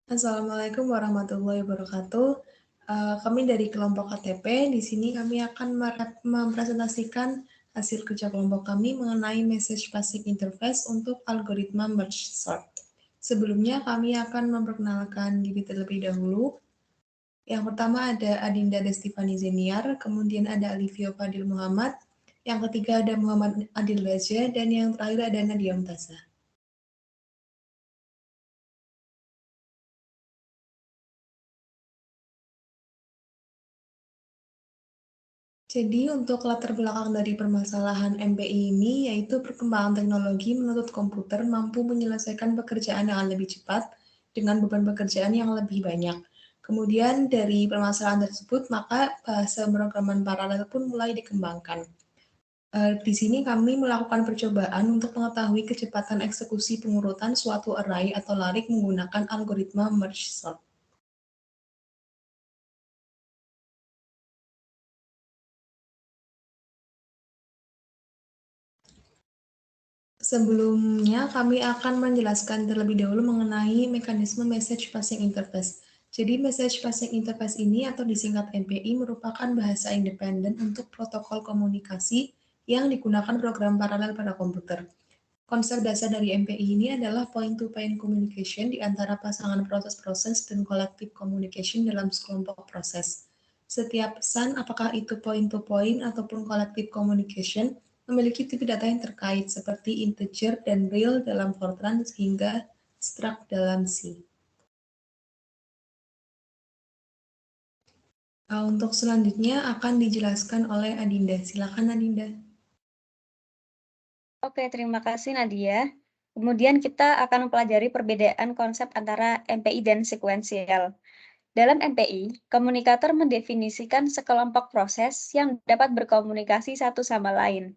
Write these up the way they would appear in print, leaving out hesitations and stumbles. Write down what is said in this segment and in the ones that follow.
Assalamualaikum warahmatullahi wabarakatuh. Kami dari kelompok KTP. Di sini kami akan mempresentasikan hasil kerja kelompok kami mengenai message passing interface untuk algoritma merge sort. Sebelumnya kami akan memperkenalkan diri terlebih dahulu. Yang pertama ada Adinda Destifani Zeniar, kemudian ada Alivio Fadil Muhammad, yang ketiga ada Muhammad Adil Raja, dan yang terakhir ada Nadia Mutaza. Jadi untuk latar belakang dari permasalahan MPI ini yaitu perkembangan teknologi menuntut komputer mampu menyelesaikan pekerjaan yang lebih cepat dengan beban pekerjaan yang lebih banyak. Kemudian dari permasalahan tersebut maka bahasa pemrograman paralel pun mulai dikembangkan. Di sini kami melakukan percobaan untuk mengetahui kecepatan eksekusi pengurutan suatu array atau larik menggunakan algoritma merge sort. Sebelumnya, kami akan menjelaskan terlebih dahulu mengenai mekanisme message passing interface. Jadi, message passing interface ini atau disingkat MPI merupakan bahasa independen untuk protokol komunikasi yang digunakan program paralel pada komputer. Konsep dasar dari MPI ini adalah point-to-point communication di antara pasangan proses-proses dan collective communication dalam sekelompok proses. Setiap pesan, apakah itu point-to-point ataupun collective communication, memiliki tipe data yang terkait seperti integer dan real dalam Fortran hingga struct dalam C. Untuk selanjutnya akan dijelaskan oleh Adinda. Silakan Adinda. Oke, terima kasih Nadia. Kemudian kita akan mempelajari perbedaan konsep antara MPI dan sekuensial. Dalam MPI, komunikator mendefinisikan sekelompok proses yang dapat berkomunikasi satu sama lain.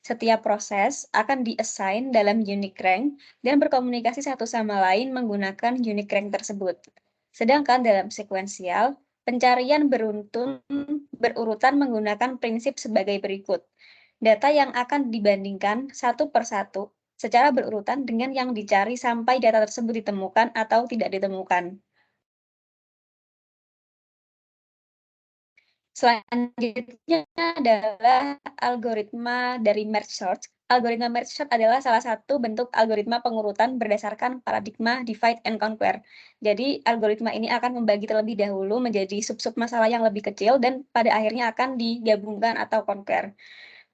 Setiap proses akan diassign dalam unique rank dan berkomunikasi satu sama lain menggunakan unique rank tersebut. Sedangkan dalam sekuensial, pencarian berurutan menggunakan prinsip sebagai berikut. Data yang akan dibandingkan satu per satu secara berurutan dengan yang dicari sampai data tersebut ditemukan atau tidak ditemukan. Selanjutnya adalah algoritma dari merge sort. Algoritma merge sort adalah salah satu bentuk algoritma pengurutan berdasarkan paradigma divide and conquer. Jadi, algoritma ini akan membagi terlebih dahulu menjadi sub-sub masalah yang lebih kecil dan pada akhirnya akan digabungkan atau conquer.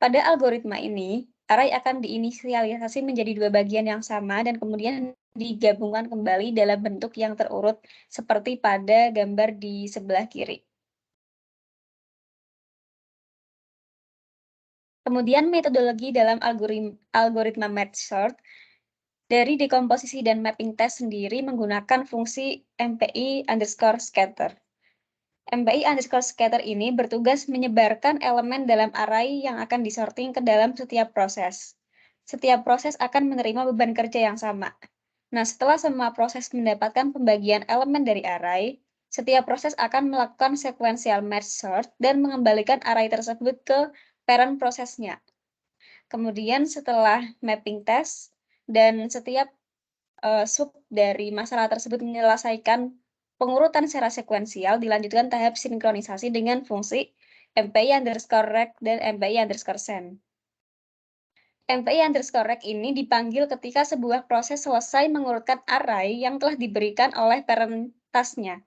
Pada algoritma ini, array akan diinisialisasi menjadi dua bagian yang sama dan kemudian digabungkan kembali dalam bentuk yang terurut seperti pada gambar di sebelah kiri. Kemudian metodologi dalam algoritma merge sort dari dekomposisi dan mapping test sendiri menggunakan fungsi MPI_scatter. MPI_scatter ini bertugas menyebarkan elemen dalam array yang akan disorting ke dalam setiap proses. Setiap proses akan menerima beban kerja yang sama. Nah, setelah semua proses mendapatkan pembagian elemen dari array, setiap proses akan melakukan sequential merge sort dan mengembalikan array tersebut ke parent prosesnya. Kemudian setelah mapping test dan setiap sub dari masalah tersebut menyelesaikan pengurutan secara sekuensial, dilanjutkan tahap sinkronisasi dengan fungsi MPI_rect dan MPI_send. MPI_rect ini dipanggil ketika sebuah proses selesai mengurutkan array yang telah diberikan oleh parent task-nya.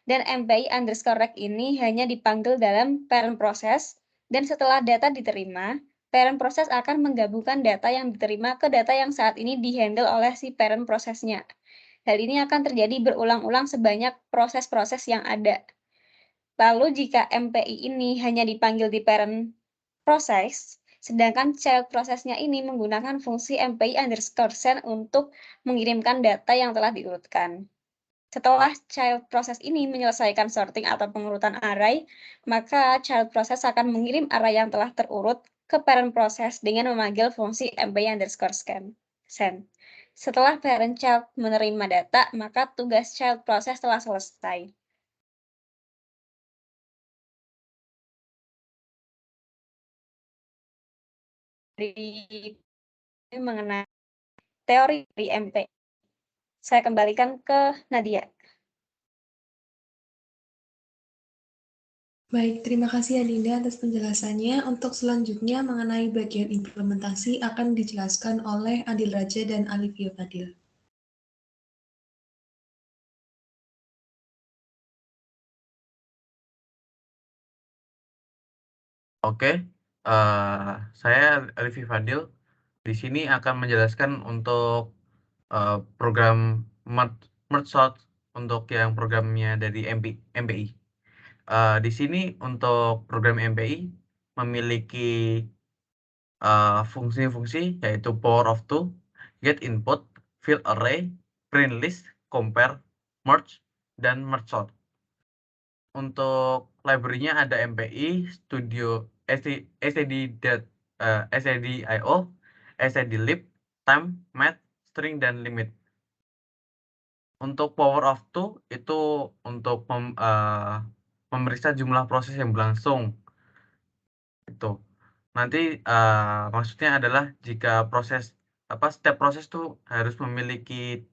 Dan MPI_rect ini hanya dipanggil dalam parent proses, dan setelah data diterima, parent proses akan menggabungkan data yang diterima ke data yang saat ini dihandle oleh si parent prosesnya. Hal ini akan terjadi berulang-ulang sebanyak proses-proses yang ada. Lalu jika MPI ini hanya dipanggil di parent proses, sedangkan child prosesnya ini menggunakan fungsi MPI_send untuk mengirimkan data yang telah diurutkan. Setelah child proses ini menyelesaikan sorting atau pengurutan array, maka child proses akan mengirim array yang telah terurut ke parent proses dengan memanggil fungsi MPI_send. Setelah parent child menerima data, maka tugas child proses telah selesai. Mengenai teori dari MP. Saya kembalikan ke Nadia. Baik, terima kasih Adinda atas penjelasannya. Untuk selanjutnya mengenai bagian implementasi akan dijelaskan oleh Adil Raja dan Alifia Fadil. Oke, saya Alifia Fadil. Di sini akan menjelaskan untuk program merge sort untuk yang programnya dari MPI. Di sini untuk program MPI memiliki fungsi-fungsi yaitu power of two, get input, fill array, print list, compare, merge, dan merge sort. Untuk library-nya ada MPI, Studio, stdio, stdlib, time, math, string, dan limit. Untuk power of two itu untuk memeriksa jumlah proses yang berlangsung. Itu nanti maksudnya adalah jika setiap proses tuh harus memiliki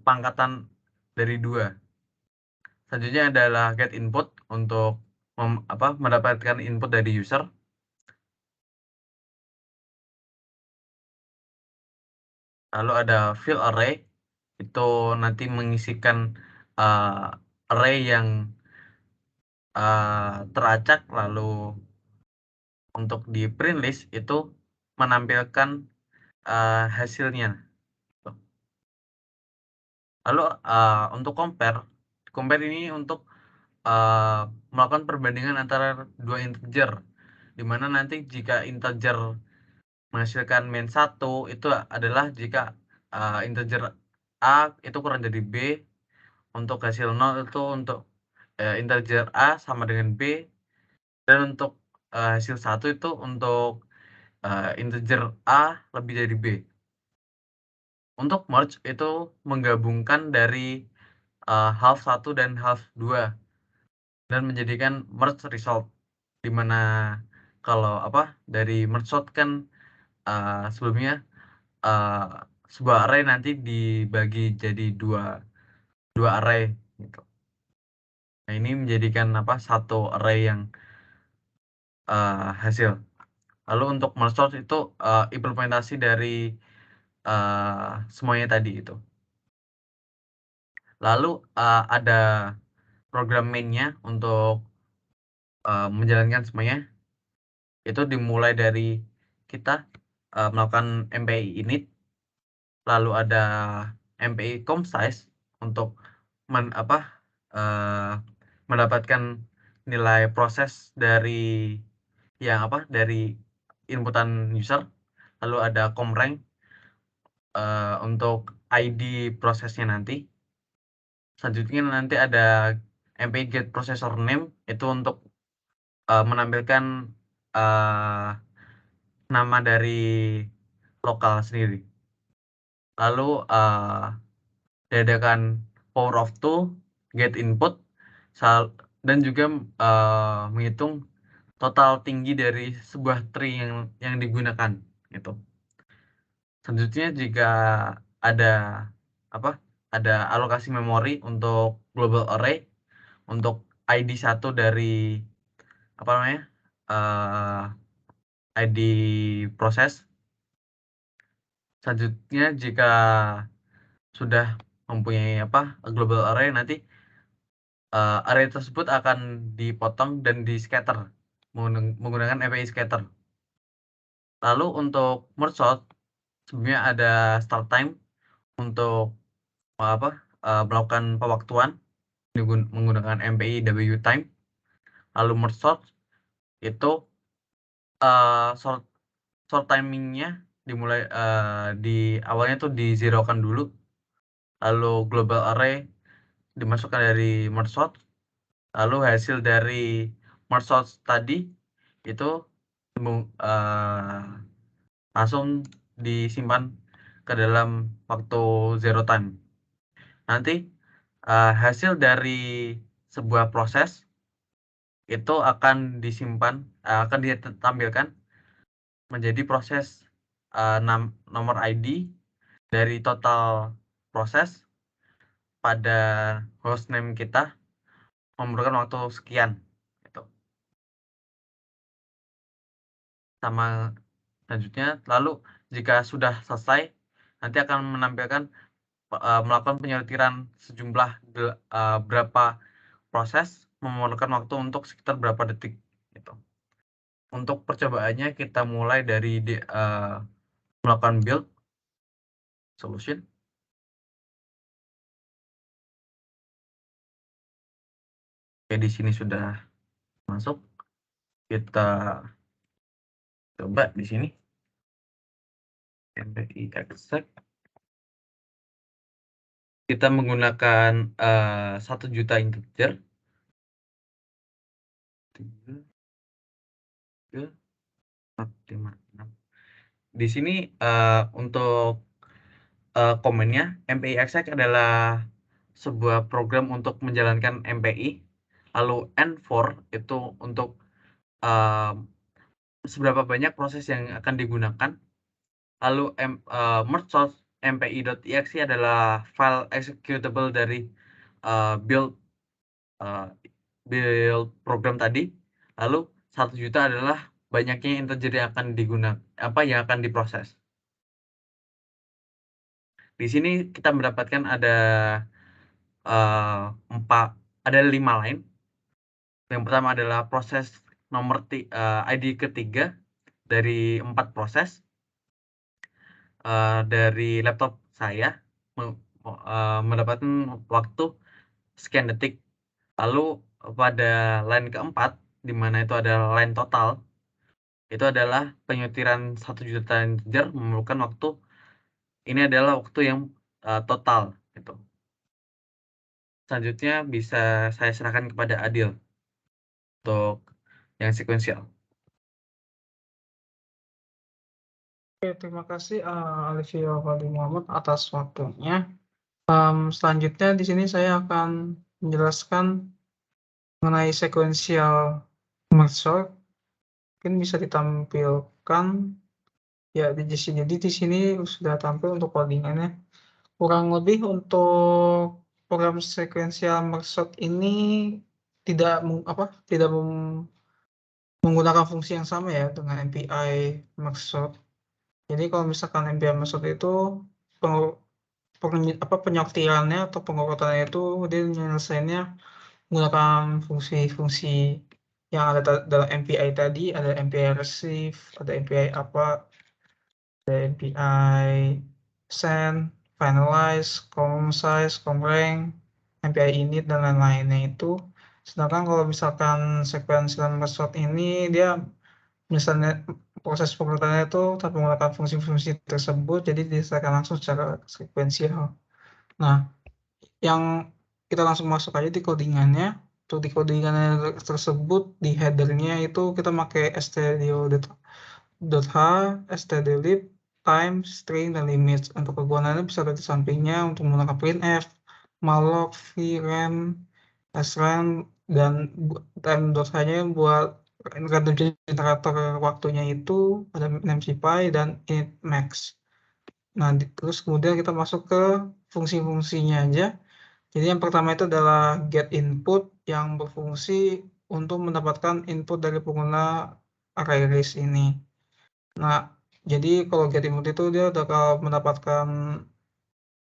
pangkatan dari 2. Selanjutnya adalah get input untuk mendapatkan input dari user. Lalu ada fill array, itu nanti mengisikan array yang teracak. Lalu untuk di print list itu menampilkan hasilnya. Lalu untuk compare ini untuk melakukan perbandingan antara 2 integer, dimana nanti jika integer menghasilkan min 1 itu adalah jika integer A itu kurang dari B, untuk hasil 0 itu untuk integer A sama dengan B, dan untuk hasil 1 itu untuk integer A lebih dari B. Untuk merge itu menggabungkan dari half 1 dan half 2 dan menjadikan merge result, dimana kalau dari merge sort kan sebelumnya sebuah array nanti dibagi jadi dua array gitu. Nah, ini menjadikan satu array yang hasil. Lalu untuk merge sort itu implementasi dari semuanya tadi itu. Lalu ada program mainnya untuk menjalankan semuanya. Itu dimulai dari kita melakukan MPI init, lalu ada MPI comp_size untuk mendapatkan nilai proses dari dari inputan user. Lalu ada comp_rank untuk ID prosesnya nanti. Selanjutnya nanti ada MPI get processor name, itu untuk menampilkan nama dari lokal sendiri. Lalu diadakan power of two, get input, dan juga menghitung total tinggi dari sebuah tree yang digunakan gitu. Selanjutnya jika ada alokasi memori untuk global array untuk ID 1 dari ID proses. Selanjutnya jika sudah mempunyai global array, nanti array tersebut akan dipotong dan di scatter menggunakan MPI scatter. Lalu untuk merge sort sebelumnya ada start time untuk melakukan pewaktuan menggunakan MPI wtime. Lalu merge sort itu sort timingnya dimulai di awalnya tuh di-zerokan dulu, lalu global array dimasukkan dari merge sort, lalu hasil dari merge sort tadi itu langsung disimpan ke dalam waktu zero time. Nanti hasil dari sebuah proses itu akan disimpan, akan ditampilkan menjadi proses nomor ID dari total proses pada hostname kita memerlukan waktu sekian. sama selanjutnya. Lalu jika sudah selesai, nanti akan menampilkan melakukan penyortiran sejumlah berapa proses memerlukan waktu untuk sekitar berapa detik gitu. Untuk percobaannya kita mulai dari melakukan build solution. Oke, di sini sudah masuk. Kita coba di sini. MPI exec. Kita menggunakan 1 juta integer. 3, 4, 5, 6. Di sini untuk komennya, MPI exec adalah sebuah program untuk menjalankan MPI. Lalu N4 itu untuk seberapa banyak proses yang akan digunakan. Lalu merge source mpi.exe adalah file executable dari build program tadi. Lalu 1 juta adalah banyaknya integer yang akan yang akan diproses. Di sini kita mendapatkan ada 5 line. Yang pertama adalah proses nomor ID ketiga dari 4 proses dari laptop saya mendapatkan waktu sekian detik. Lalu pada line keempat, di mana itu adalah line total, itu adalah penyortiran 1 juta integer memerlukan waktu. Ini adalah waktu yang total gitu. Selanjutnya bisa saya serahkan kepada Adil untuk yang sekuensial. Oke, terima kasih Alivia Wali Muhammad atas waktunya. Selanjutnya di sini saya akan menjelaskan mengenai sekuensial merge sort. Mungkin bisa ditampilkan ya di sini. Jadi di sini sudah tampil untuk codingannya. Kurang lebih untuk program sekuensial merge sort ini tidak menggunakan fungsi yang sama ya dengan MPI merge sort. Jadi kalau misalkan MPI merge sort itu penyortirannya atau pengurutannya itu dia menyelesaikannya menggunakan fungsi-fungsi yang ada dalam MPI tadi, ada MPI receive, ada MPI apa, ada MPI send, finalize, size, rank, MPI init dan lain-lainnya itu. Sedangkan kalau misalkan sequential merge sort ini dia misalnya proses pengurutannya itu tanpa menggunakan fungsi-fungsi tersebut, jadi diselesaikan langsung secara sekuensial. Nah, yang kita langsung masuk aja di codingannya. Untuk di codingannya tersebut di headernya itu kita pakai stdio.h, stdlib, time, string, dan limits. Untuk kegunaannya bisa ada di sampingnya untuk menggunakan printf, malloc, vrem, srem, dan time.h-nya buat random generator waktunya itu ada memcpy dan init max. Nah, terus kemudian kita masuk ke fungsi-fungsinya aja. Jadi yang pertama itu adalah get input yang berfungsi untuk mendapatkan input dari pengguna ArrayList ini. Nah, jadi kalau get input itu dia bakal mendapatkan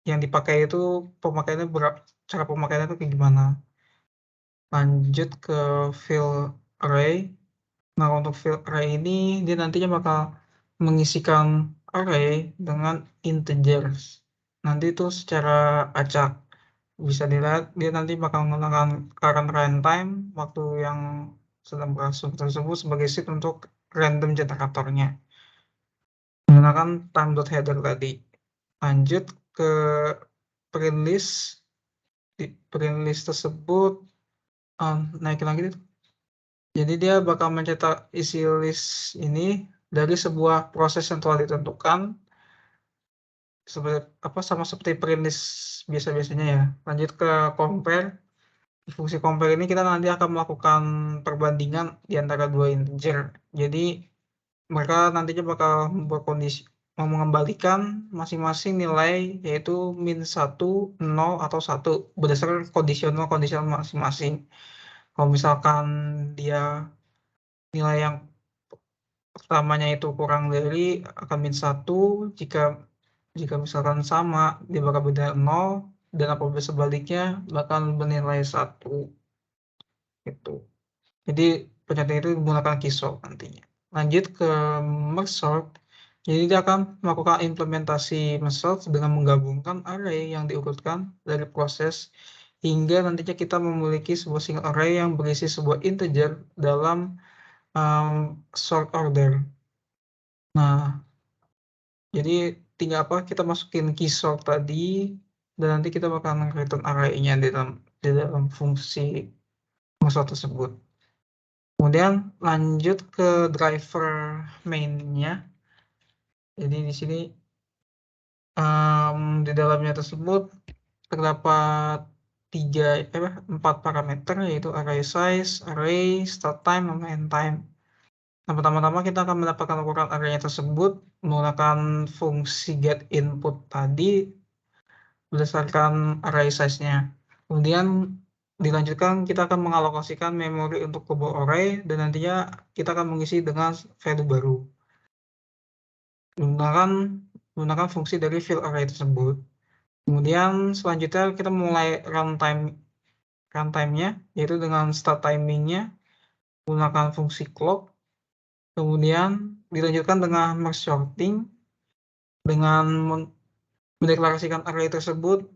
yang dipakai itu pemakaiannya cara pemakaiannya itu kayak gimana. Lanjut ke fill array. Nah, untuk fill array ini dia nantinya bakal mengisikan array dengan integers. Nanti itu secara acak. Bisa dilihat dia nanti bakal menggunakan current runtime waktu yang sedang berlangsung tersebut sebagai seed untuk random generatornya menggunakan time.header tadi. Lanjut ke print list. Di print list tersebut naikin lagi itu. Jadi dia bakal mencetak isi list ini dari sebuah proses yang telah ditentukan sama seperti print list biasa-biasanya ya. Lanjut ke compare. Di fungsi compare ini kita nanti akan melakukan perbandingan di antara dua integer. Jadi mereka nantinya bakal mengembalikan masing-masing nilai yaitu min 1, 0, atau 1 berdasarkan kondisional masing-masing. Kalau misalkan dia nilai yang pertamanya itu kurang dari akan -1, jika misalkan sama dia bakal bernilai 0, dan apabila sebaliknya bakal bernilai 1 gitu. Jadi penyesuaian itu menggunakan keysort nantinya. Lanjut ke merge sort. Jadi dia akan melakukan implementasi merge sort dengan menggabungkan array yang diurutkan dari proses hingga nantinya kita memiliki sebuah single array yang berisi sebuah integer dalam sort order. Nah, jadi tinggal kita masukin keysort tadi, dan nanti kita bakal return array-nya di dalam fungsi merge sort tersebut. Kemudian lanjut ke driver main-nya. Jadi di sini di dalamnya tersebut terdapat 4 parameter, yaitu array size, array, start time, sama end time. Nah, pertama-tama kita akan mendapatkan ukuran array tersebut menggunakan fungsi getInput tadi berdasarkan array size-nya. Kemudian dilanjutkan kita akan mengalokasikan memori untuk sebuah array, dan nantinya kita akan mengisi dengan value baru menggunakan fungsi dari fill array tersebut. Kemudian selanjutnya kita mulai runtime-nya, yaitu dengan start timing-nya menggunakan fungsi clock. Kemudian dilanjutkan dengan merge sorting dengan mendeklarasikan array tersebut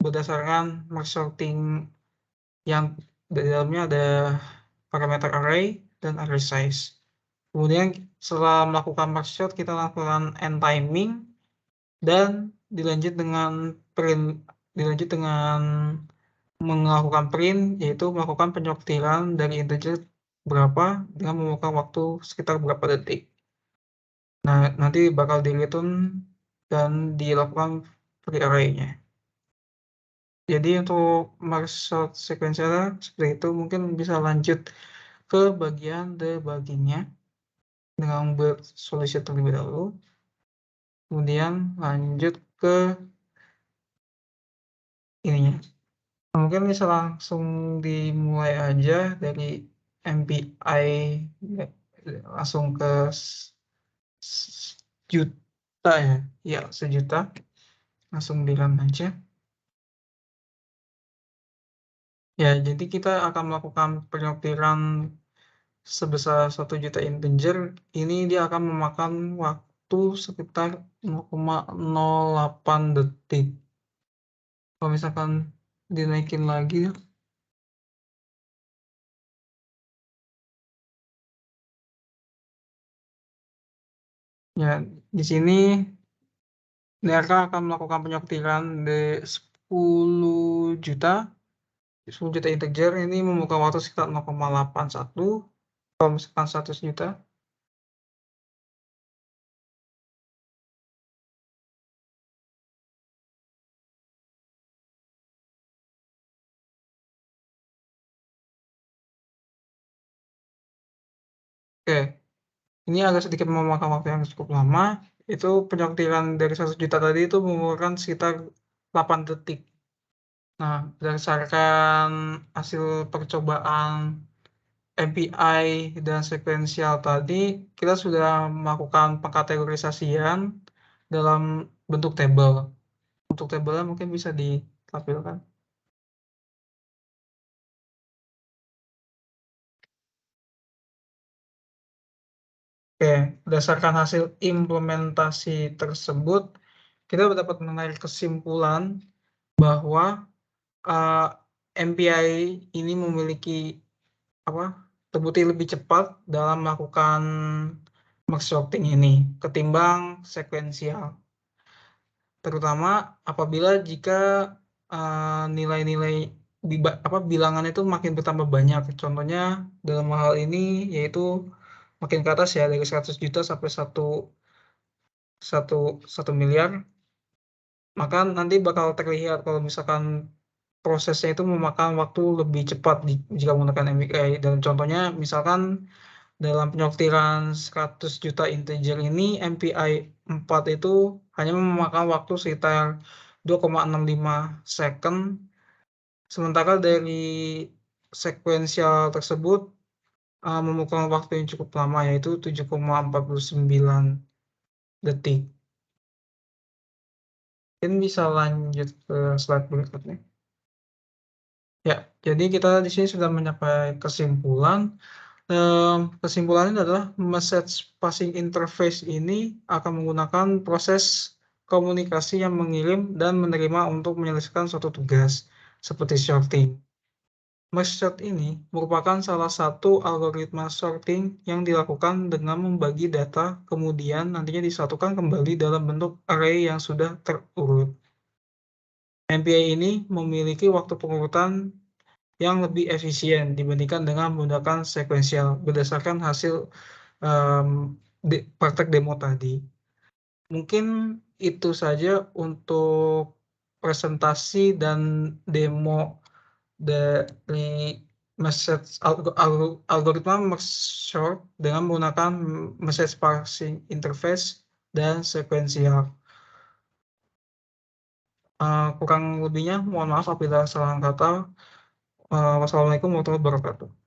berdasarkan merge sorting yang di dalamnya ada parameter array dan array size. Kemudian setelah melakukan merge sort, kita lakukan end timing dan dilanjut dengan melakukan print, yaitu melakukan penyortiran dari integer berapa dengan memakan waktu sekitar berapa detik. Nah, nanti bakal di-return dan dilakukan free array-nya. Jadi untuk merge sort sequential seperti itu. Mungkin bisa lanjut ke bagian debugging-nya dengan build solution terlebih dahulu. Kemudian lanjut ke ininya. Mungkin bisa langsung dimulai aja dari MPI, langsung ke juta ya, sejuta. Langsung di-run aja. Ya, jadi kita akan melakukan penyortiran sebesar 1 juta integer. Ini dia akan memakan waktu sekitar 0,08 detik. Kalau misalkan dinaikin lagi, ya di sini NRK akan melakukan penyortiran di 10 juta integer. Ini membuka waktu sekitar 0,81. Kalau misalkan 100 juta. Oke, ini agak sedikit memakan waktu yang cukup lama. Itu penyortiran dari 100 juta tadi itu membutuhkan sekitar 8 detik. Nah, berdasarkan hasil percobaan MPI dan sekuensial tadi, kita sudah melakukan pengkategorisasian dalam bentuk tabel. Untuk tabelnya mungkin bisa ditampilkan. Oke, berdasarkan hasil implementasi tersebut, kita dapat menarik kesimpulan bahwa MPI ini memiliki terbukti lebih cepat dalam melakukan merge sorting ini ketimbang sekuensial. Terutama apabila jika nilai-nilai bilangan itu makin bertambah banyak. Contohnya dalam hal ini yaitu makin ke atas ya, dari 100 juta sampai 1 miliar. Maka nanti bakal terlihat kalau misalkan prosesnya itu memakan waktu lebih cepat jika menggunakan MPI. Dan contohnya misalkan dalam penyortiran 100 juta integer ini, MPI 4 itu hanya memakan waktu sekitar 2,65 second. Sementara dari sekuensial tersebut membutuhkan waktu yang cukup lama, yaitu 7,49 detik. Mungkin bisa lanjut ke slide berikutnya. Ya, jadi kita di sini sudah mencapai kesimpulan. Kesimpulannya adalah message passing interface ini akan menggunakan proses komunikasi yang mengirim dan menerima untuk menyelesaikan suatu tugas, seperti sorting. Merge ini merupakan salah satu algoritma sorting yang dilakukan dengan membagi data, kemudian nantinya disatukan kembali dalam bentuk array yang sudah terurut. MPI ini memiliki waktu pengurutan yang lebih efisien dibandingkan dengan menggunakan sekuensial berdasarkan hasil praktek demo tadi. Mungkin itu saja untuk presentasi dan demo dari message algoritma merge sort dengan menggunakan message parsing interface dan sekuensial. Kurang lebihnya mohon maaf apabila salah kata. Wassalamualaikum warahmatullahi wabarakatuh.